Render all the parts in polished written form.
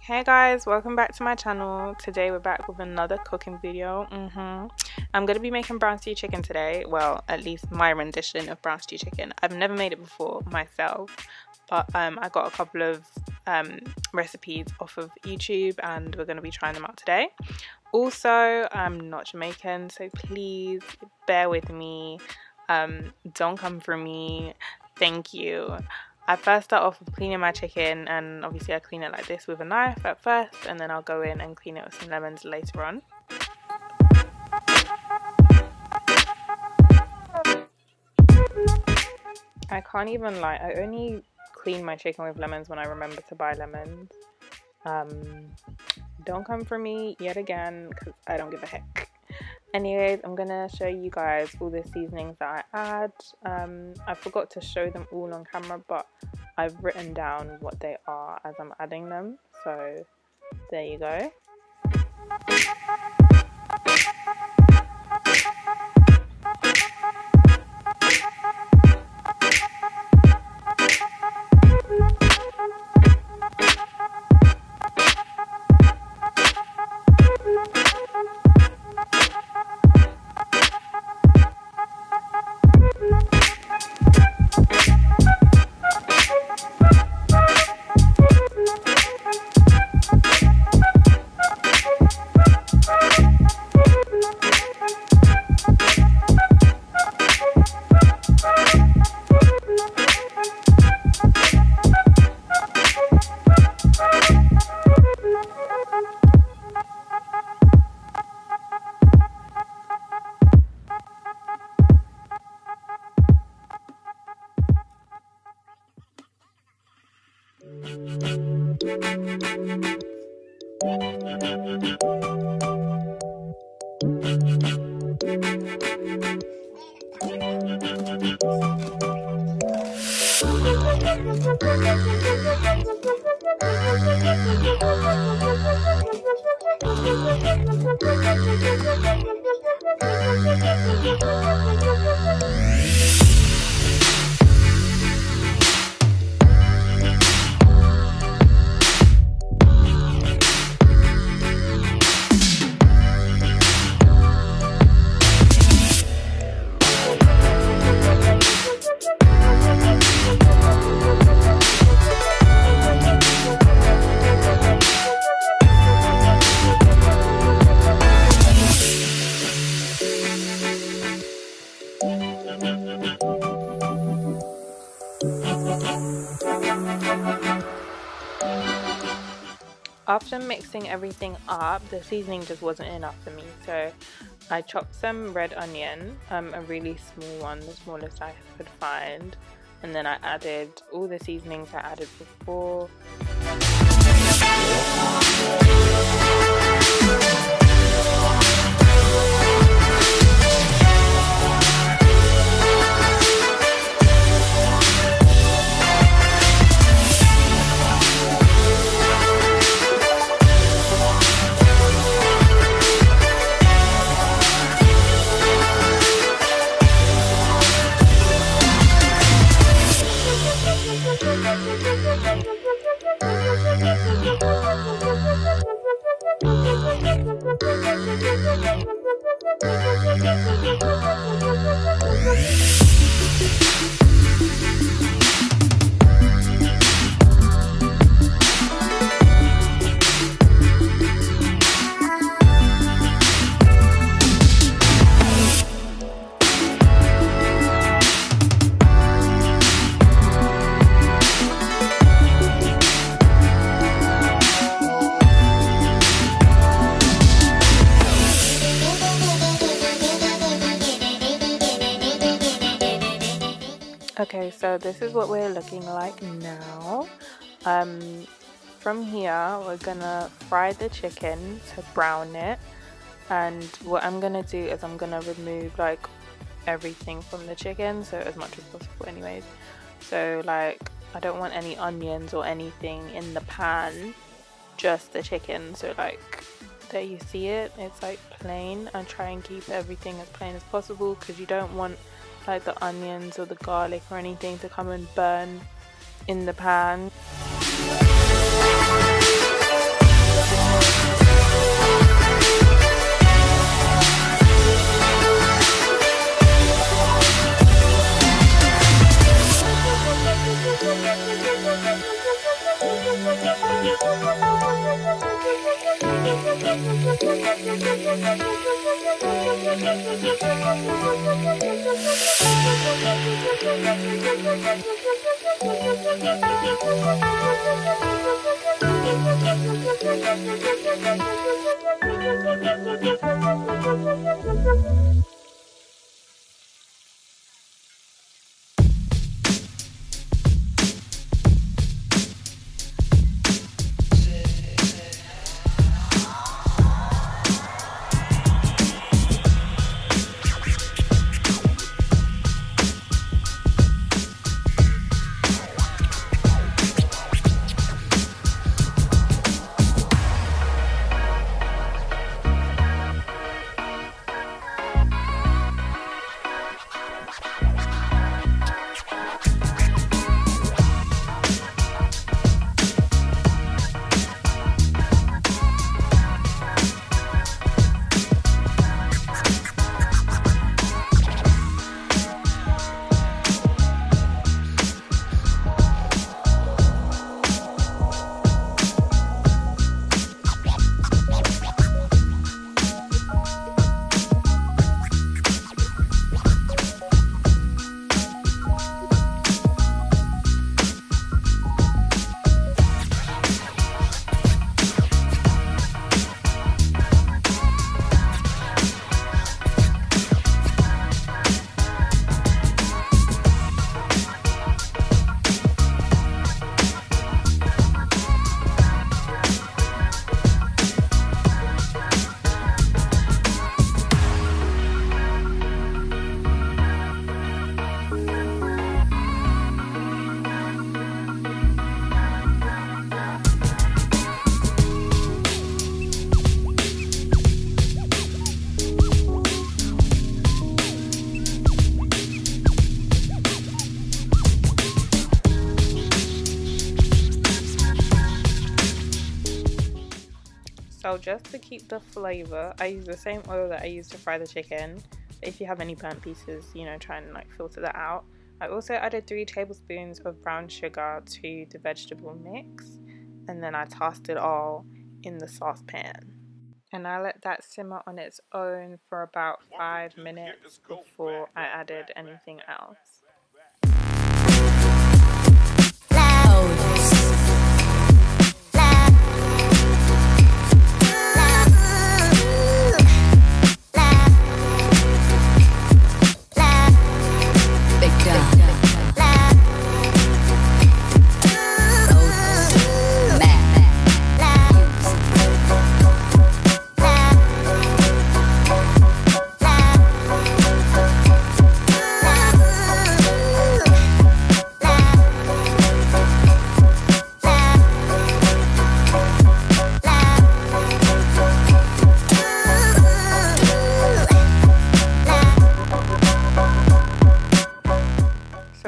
Hey guys, welcome back to my channel. Today we're back with another cooking video. I'm gonna be making brown stew chicken today. Well, at least my rendition of brown stew chicken. I've never made it before myself, but I got a couple of recipes off of YouTube and we're gonna be trying them out today. Also, I'm not Jamaican, so please bear with me. Don't come for me. Thank you. I first start off with cleaning my chicken, and obviously I clean it like this with a knife at first, and then I'll go in and clean it with some lemons later on. I can't even lie, I only clean my chicken with lemons when I remember to buy lemons. Don't come for me yet again, because I don't give a heck. Anyways, I'm gonna show you guys all the seasonings that I add. I forgot to show them all on camera, but I've written down what they are as I'm adding them, so there you go. After mixing everything up, the seasoning just wasn't enough for me, so I chopped some red onion, a really small one, the smallest I could find, and then I added all the seasonings I added before. Okay, so this is what we're looking like now. From here, we're gonna fry the chicken to brown it, and what I'm gonna do is I'm gonna remove like everything from the chicken, so as much as possible anyways. So like I don't want any onions or anything in the pan, just the chicken. So like there you see it, it's like plain. I try and keep everything as plain as possible because you don't want like the onions or the garlic or anything to come and burn in the pan. So just to keep the flavor, I use the same oil that I use to fry the chicken. If you have any burnt pieces, you know, try and like filter that out. I also added 3 tablespoons of brown sugar to the vegetable mix, and then I tossed it all in the saucepan. And I let that simmer on its own for about 5 minutes before I added anything else.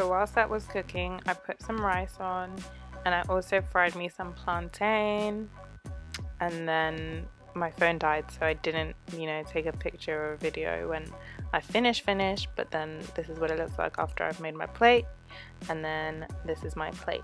Whilst that was cooking, I put some rice on, and I also fried me some plantain. And then my phone died, so I didn't, you know, take a picture or a video when I finished, but then this is what it looks like after I've made my plate, and then this is my plate.